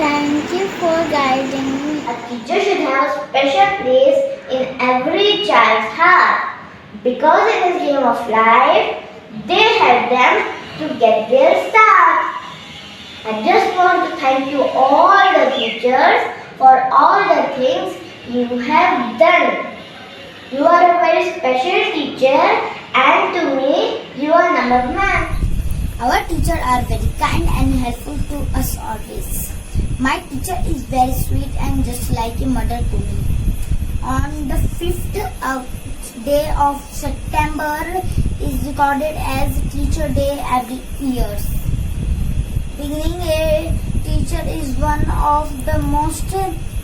Thank you for guiding me. A teacher should have a special place in every child's heart. Because in this game of life, they help them to get their start. I just want to thank you all the teachers for all the things you have done. You are a very special teacher and to me, you are number one. Our teachers are very kind and helpful to us always. My teacher is very sweet and just like a mother to me. On the 5th day of September is recorded as Teacher Day every year. Being a teacher is one of the most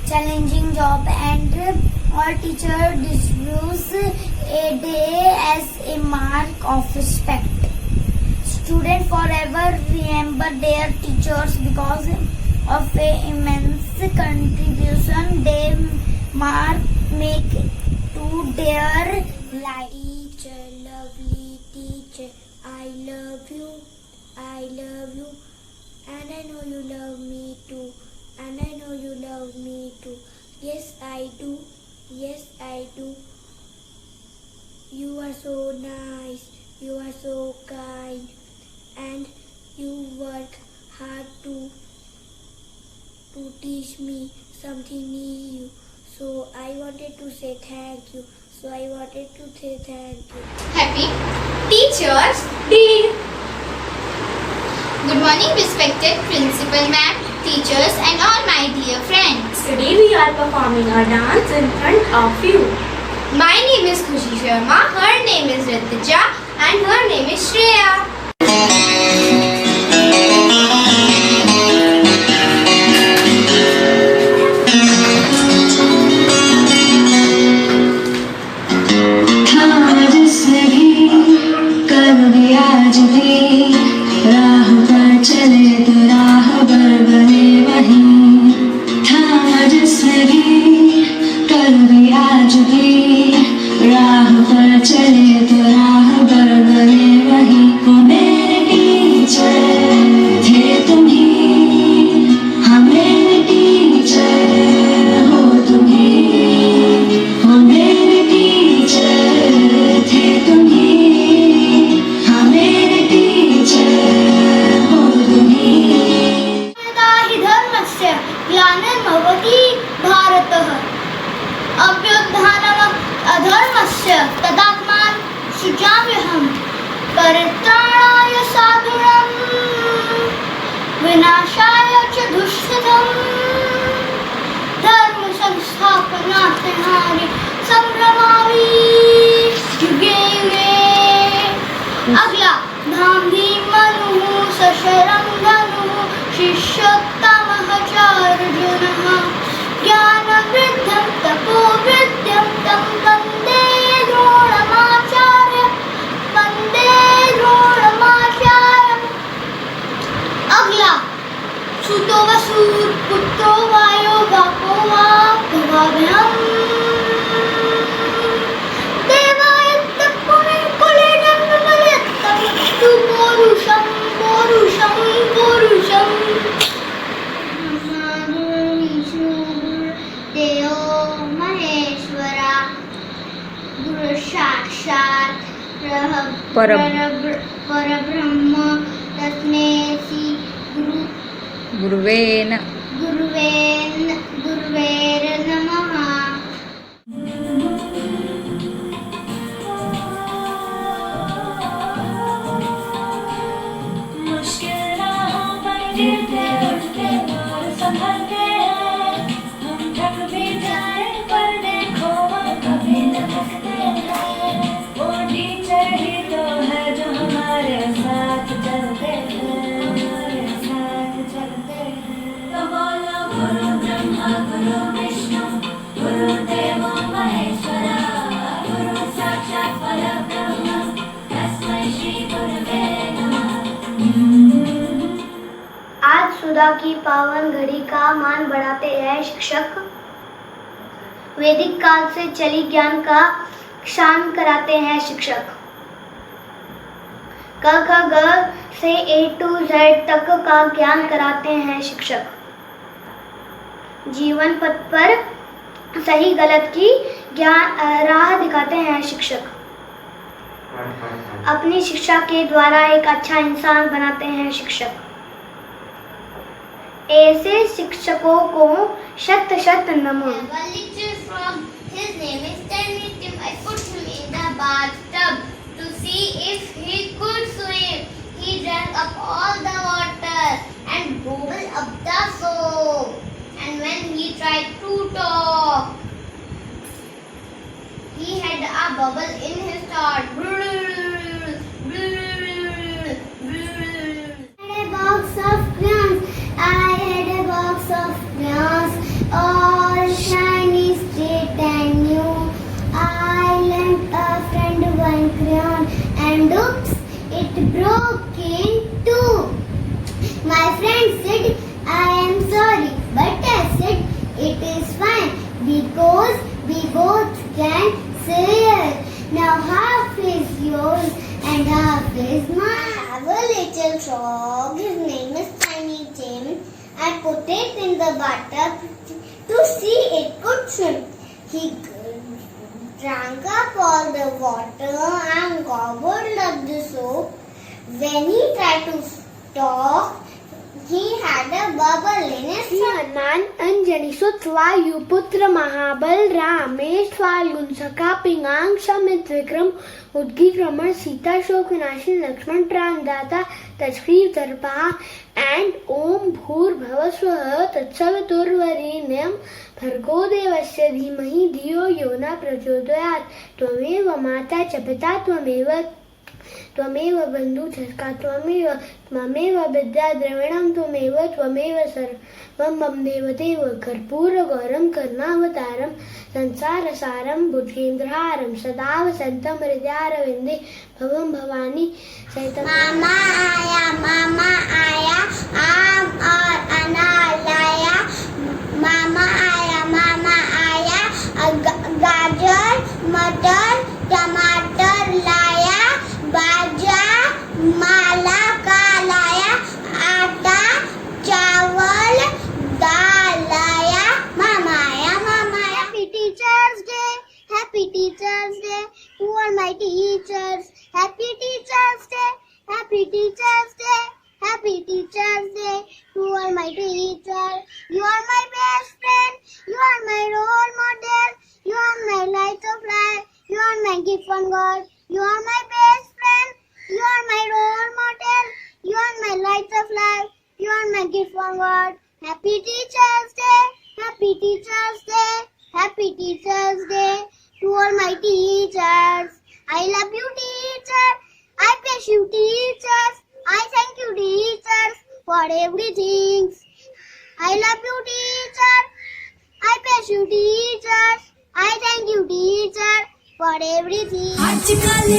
challenging job and all teachers deserve a day as a mark of respect. Students forever remember their teachers because of a immense contribution they make to their life. Teacher, lovely teacher, I love you, and I know you love me too, and I know you love me too. Yes, I do, yes, I do. You are so nice, you are so kind, and you work hard to teach me something new. So I wanted to say thank you. Happy Teachers Day. Good morning, respected Principal Ma'am, teachers and all my dear friends. Today we are performing a dance in front of you. My name is Khushi Sharma, her name is Ritija and her name is Shreya. ग्लानिर्भवति भारतः अभ्युत्थानम् अधर्मस्य तदात्मानं सृजाम्यहं परित्राणाय साधूनां विनाशाय च दुष्कृतम् धर्म संस्थापनार्थाय संभ्रमामि युगे युगे। अगला धामधीम मनुः सशरं धनुः शिष्योत्तमः च अर्जुनः ज्ञानवृद्धं तपोवृद्धं तं वन्दे द्रोणमाचार्यम्। अगला सुतो वसुः पुत्रो वायो वापो वा भवाभ्याम् देवाय तत्पुरुषं कुलेनं तु पौरुषं देवो महेश्वरा गुरु साक्षात् परब्रह्म तस्मै श्री गुरुवे नमः। आज सुधा की पावन घड़ी का मान बढ़ाते हैं शिक्षक। वैदिक काल से चली ज्ञान का शान कराते हैं शिक्षक। क ख ग से A to Z तक का ज्ञान कराते हैं शिक्षक। जीवन पथ पर सही गलत की राह दिखाते हैं शिक्षक। अपनी शिक्षा के द्वारा एक अच्छा इंसान बनाते हैं शिक्षक। ऐसे शिक्षकों को शत शत नमन। One little frog, his name is Tiny Tim. I put him in the bathtub to see if he could swim. He drank up all the water and gobbled up the soap. And when he tried to talk, he had a bubble in his throat. A box of crayons. I had a box of crayons, all shiny, straight and new. I lent a friend one crayon, and oops, it broke in two. My friend said, I am sorry, but I said it is fine because we both can share. Now half is yours and half is mine. I have a little frog. His name is Tiny Tim. I put it in the bathtub to see it could swim. He drank up all the water and gobbled up the soap. When he tried to talk, he had a bubble in his throat. Hanuman Anjani सुत वायुपुत्र महाबल रामेश फाल्गुन सखा पिंगांग समित विक्रम उद्गी क्रमण सीता शोक विनाशी Lakshman प्राणदाता तस्क्रीव दर्पा and ओम भूर्भुवः स्वः तत्सवितुर्वरेण्यं भर्गो देवस्य धीमहि धियो यो न प्रचोदयात् त्वमेव माता च पिता त्वमेव बन्धुश्च त्वमेव विद्या द्रविणं त्वमेव सर्वं मम देवदेव कर्पूरगौरं करुणावतारं संसारसारं भुजगेन्द्रहारं सदा वसन्तं हृदयारविन्दे भवं भवानी सहितं। मामा आया आम और अनार लाया। मामा आया गाजर मटर टमाटर लाया। बाजा माला का लाया। आटा चावल दाल लाया। मामा आया। Happy Teachers Day, Happy Teachers Day to all my teachers. Happy Teachers Day, Happy Teachers Day, Happy Teachers Day to all my teachers. You are my best friend, you are my role model, you are my light of life, you are my gift from God. You are my best friend, you are my role model, you are my light of life, you are my gift from God. Happy Teachers Day, Happy Teachers Day, Happy Teachers Day to all my teachers. I love you teachers, I bless you teachers, I thank you teachers for everything. I love you teachers, I bless you teachers, I thank you teachers for everything. ਅੱਜ ਕੱਲ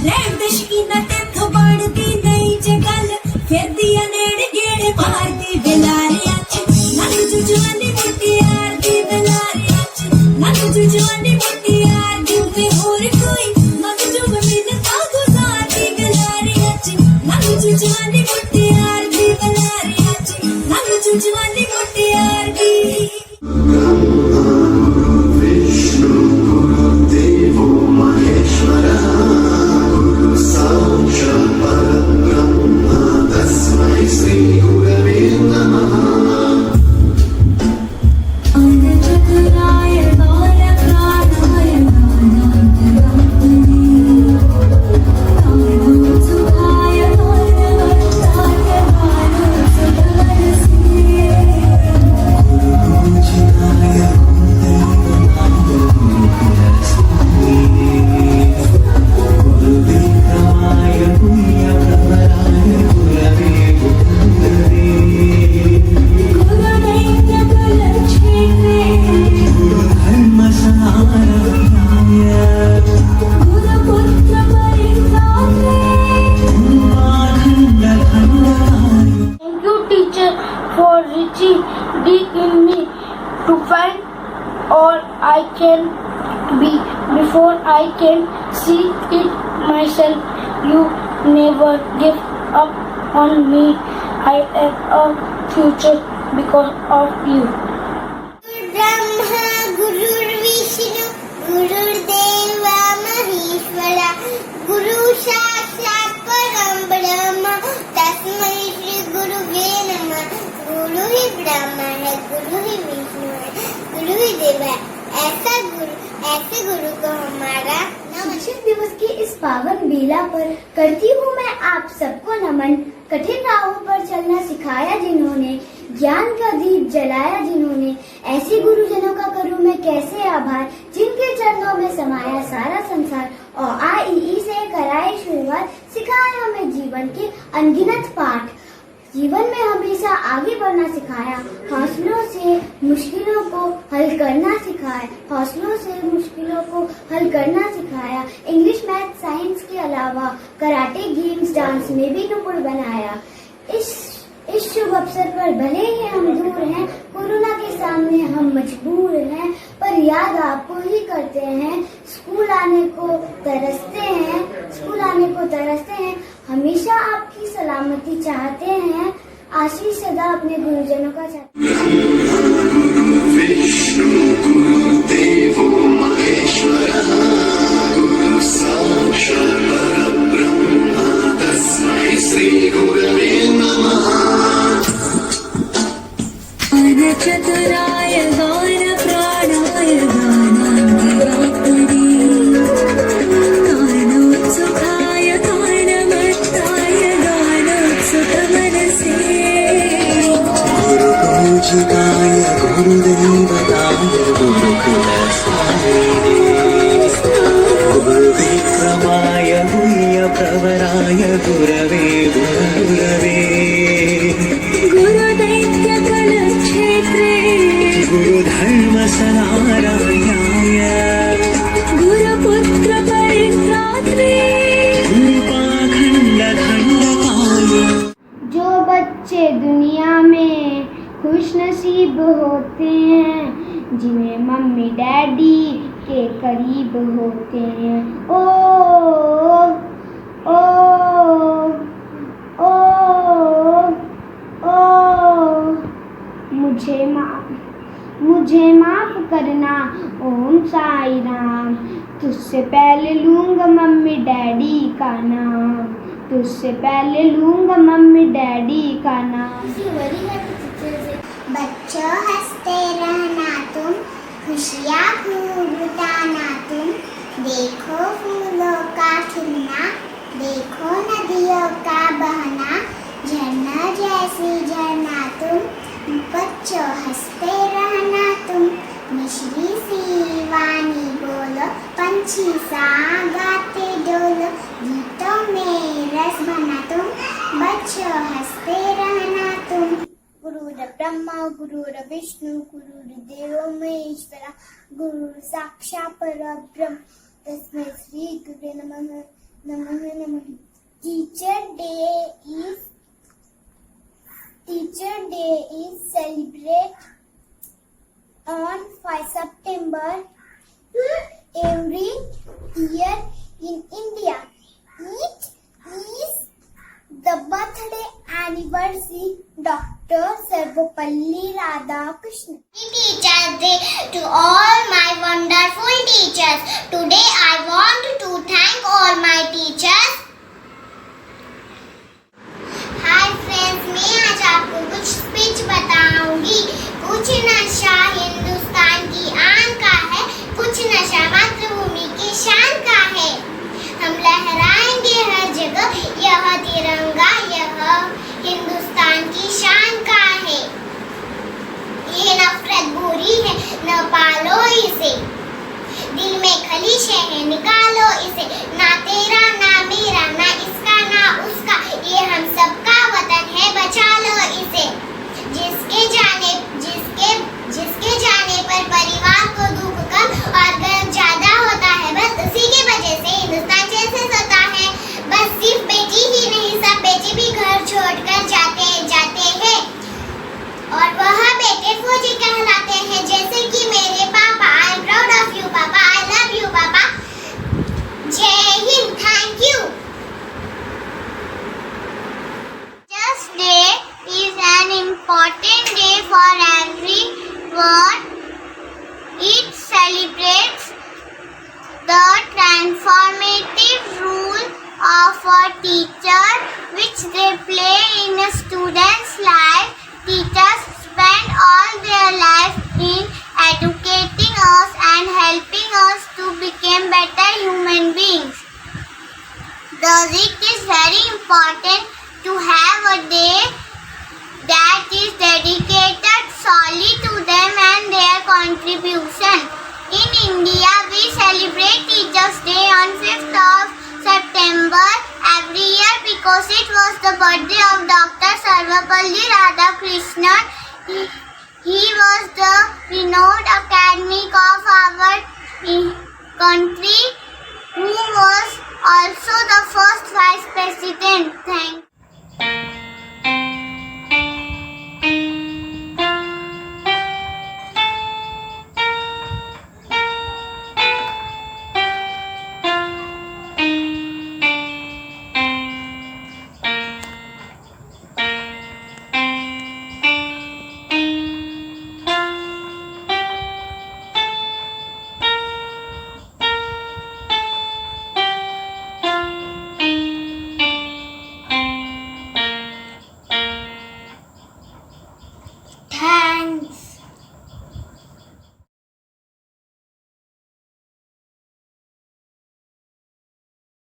ਰਹਿਣ ਦੇ ਸ਼ਕੀਨਾ ਤੇਥੋਂ ਬਣਦੀ ਨਹੀਂ ਜੇ ਗੱਲ ਫਿਰਦੀ ਆ ਨੇੜੇ ਗੇੜੇ ਮਾਰਦੀ ਬਿਲਾਰੀਆਂ ਚ ਨੰਗ ਜੁਜਵਾਨੀ ਮੁਟਿਆਰ ਦੀ ਬਿਲਾਰੀਆਂ ਚ ਨੰਗ ਜੁਜਵਾਨੀ ਮੁਟਿਆਰ ਦੀ ਤੇ ਹੋਰ ਕੋਈ ਮੰਗ ਜੂ ਮੈਨੂੰ ਤਾਂ ਗੁਜ਼ਾਰਦੀ ਬਿਲਾਰੀਆਂ ਚ ਨੰਗ ਜੁਜਵਾਨੀ ਮੁਟਿਆਰ ਦੀ ਬਿਲਾਰੀਆਂ ਚ ਨੰਗ ਜੁਜਵਾਨੀ ਮੁਟਿਆਰ ਦੀ deep in me to find all I can be before I can see it myself. You never give up on me. I have a future because of you. गुरु ही विष्णु है, गुरु ही देव है। ऐसे गुरु को हमारा शिक्षक दिवस की इस पावन बेला पर करती हूँ मैं आप सबको नमन। कठिन राहों पर चलना सिखाया जिन्होंने, ज्ञान का दीप जलाया जिन्होंने, ऐसे गुरुजनों का करूँ मैं कैसे आभार, जिनके चरणों में समाया सारा संसार। और AIE से कराए शुरुआत, सिखाया हमें जीवन के अनगिनत पाठ। जीवन में हमेशा आगे बढ़ना सिखाया, हौसलों से मुश्किलों को हल करना सिखाया, हौसलों से मुश्किलों को हल करना सिखाया। इंग्लिश, मैथ, साइंस के अलावा कराटे, गेम्स, डांस में भी निपुण बनाया। इस शुभ अवसर पर भले ही हम दूर हैं, कोरोना के सामने हम मजबूर हैं, पर याद आपको ही करते हैं। स्कूल आने को तरसते हैं, हमेशा आपकी सलामती चाहते हैं। आशीष सदा अपने गुरुजनों का चाहते हैं। विष्णु गुरुदेवो महेश्वरः गुरु साक्षात् परब्रह्म तस्मै श्री गुरवे नमः। चतुराय गान प्राणाय गानाधिरात्मने गानोत्सुकाय गानमत्ताय गानोत्सुकमनसे गुरुपूजिताय गुरुदेवताय गुरुकुलस्वामिने गुरुविक्रमाय गुह्यप्रवराय गुरवे गुरवे गुरुधर्मसनारायणाय गुरुपुत्र परित्रात्रे गुरुपाखण्डखण्डकाय। जो बच्चे दुनिया में खुश नसीब होते हैं, जिन्हें मम्मी डैडी के करीब होते हैं। ओ ओ ओ ओ मुझे माफ करना ओम साई राम। तुझसे पहले लूंगा मम्मी डैडी का नाम, तुझसे पहले लूंगा मम्मी डैडी का नाम। बच्चों हंसते रहना तुम, खुशियाँ खूब उठाना तुम, देखो फूलों का खिलना, देखो नदियों का बहना, झरना जैसी झरना तुम। बच्चों हंसते रहना तुम, मिश्री सी वाणी बोलो, पंछी सा गाते डोलो, गीतों में रस भरना तुम। बच्चों हंसते रहना तुम। गुरुर्ब्रह्मा गुरुर्विष्णु गुरुर्देवो महेश्वरः गुरु साक्षात् परब्रह्म तस्मै श्री गुरुवे नमः नमः। Teacher Day is celebrated on 5 September every year in India. It is the birthday anniversary Dr. Sarvapalli Radhakrishnan. Teachers Day to all my wonderful teachers. Today I want to thank all my teachers. Hi friends, मैं आज आपको कुछ speech बताऊंगी। कुछ नशा हिंदुस्तान की आन का है, कुछ नशा मातृभूमि की शान का है। हम लहराएंगे हर जगह यह तिरंगा, यह हिंदुस्तान की शान का है। ये नफरत बुरी है, न पालो इसे, दिल में खलीशे है निकालो इसे। ना तेरा ना मेरा ना इसका ना उसका, ये हम सबका वतन है, बचा लो इसे। जिसके जाने पर परिवार को दुख कम और गर्व ज्यादा होता है, बस उसी की वजह से हिंदुस्तान चैन से सोता है। बस सिर्फ बेटी ही नहीं, सब बेटे भी घर छोड़कर जाते हैं और वह बेटे फौजी कहलाते हैं, जैसे कि मेरे पापा। I am proud of you पापा, आई लव यू पापा। जय Hind, thank you. Teachers Day is an important day for everyone. It celebrates the transformative role of a teacher which they play in a student's life. Teachers spend all their life in educating us and helping us to become better human beings. Thus, it is very important to have a day that is dedicated solely to them and their contribution. In India, we celebrate Teachers' Day on 5th of September every year because it was the birthday of Dr. Sarvapalli Radhakrishnan. He was the renowned academic of our country who was also the first Vice President. Thank you.